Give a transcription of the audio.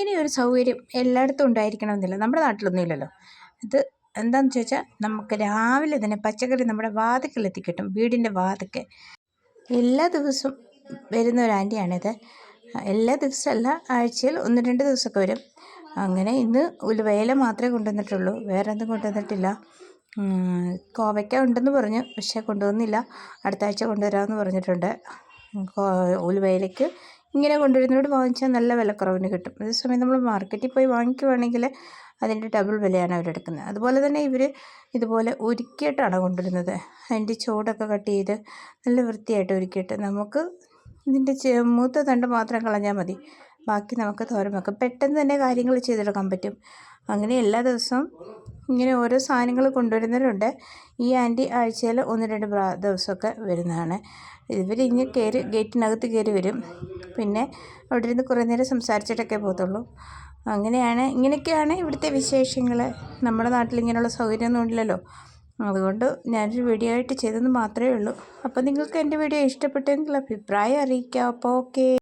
ഇങ്ങനെയൊരു സൗകര്യം എല്ലായിടത്തും ഉണ്ടായിരിക്കണമെന്നില്ല. നമ്മുടെ നാട്ടിലൊന്നും ഇല്ലല്ലോ. ഇത് എന്താണെന്ന് ചോദിച്ചാൽ നമുക്ക് രാവിലെ തന്നെ പച്ചക്കറി നമ്മുടെ വാതിക്കലെത്തി കിട്ടും. വീടിൻ്റെ വാതിക്കൽ എല്ലാ ദിവസവും വരുന്ന ഒരു ആൻറ്റിയാണിത്. എല്ലാ ദിവസമല്ല, ആഴ്ചയിൽ 1-2 ദിവസമൊക്കെ വരും. അങ്ങനെ ഇന്ന് ഉലുവയില മാത്രമേ കൊണ്ടുവന്നിട്ടുള്ളൂ, വേറെ ഒന്നും കൊണ്ടുവന്നിട്ടില്ല. കോവയ്ക്ക ഉണ്ടെന്ന് പറഞ്ഞു, പക്ഷേ കൊണ്ടുവന്നില്ല. അടുത്ത ആഴ്ച കൊണ്ടുവരാമെന്ന് പറഞ്ഞിട്ടുണ്ട്. ഉലുവയിലേക്ക് ഇങ്ങനെ കൊണ്ടുവരുന്നതോട് വാങ്ങിച്ചാൽ നല്ല വിലക്കുറവിന് കിട്ടും. അതേസമയം നമ്മൾ മാർക്കറ്റിൽ പോയി വാങ്ങിക്കുവാണെങ്കിൽ അതിൻ്റെ ഡബിൾ വിലയാണ് അവരെടുക്കുന്നത്. അതുപോലെ തന്നെ ഇവർ ഇതുപോലെ ഉരുക്കിയിട്ടാണ് കൊണ്ടുവരുന്നത്. അതിൻ്റെ ചോടൊക്കെ കട്ട് ചെയ്ത് നല്ല വൃത്തിയായിട്ട് ഉരുക്കിയിട്ട് നമുക്ക് ഇതിൻ്റെ മൂത്ത തണ്ട് മാത്രം കളഞ്ഞാൽ മതി. ബാക്കി നമുക്ക് തോരൻ വെക്കാം. പെട്ടെന്ന് തന്നെ കാര്യങ്ങൾ ചെയ്തെടുക്കാൻ പറ്റും. അങ്ങനെ എല്ലാ ദിവസവും ഇങ്ങനെ ഓരോ സാധനങ്ങൾ കൊണ്ടുവരുന്നവരുണ്ട്. ഈ ആൻറ്റി ആഴ്ചയിൽ 1-2 ദിവസമൊക്കെ വരുന്നതാണ്. ഇവരിങ്ങ് ഗേറ്റിനകത്ത് കയറി വരും. പിന്നെ അവിടെ ഇരുന്ന് കുറേ നേരം സംസാരിച്ചിട്ടൊക്കെ പോകത്തുള്ളൂ. ഇങ്ങനെയൊക്കെയാണ് ഇവിടുത്തെ വിശേഷങ്ങൾ. നമ്മുടെ നാട്ടിൽ ഇങ്ങനെയുള്ള സൗകര്യമൊന്നും ഇല്ലല്ലോ. അതുകൊണ്ട് ഞാനൊരു വീഡിയോ ആയിട്ട് ചെയ്തെന്ന് മാത്രമേ ഉള്ളൂ. അപ്പോൾ നിങ്ങൾക്ക് എൻ്റെ വീഡിയോ ഇഷ്ടപ്പെട്ടെങ്കിൽ അഭിപ്രായം അറിയിക്കാം. അപ്പോൾ ഓക്കേ.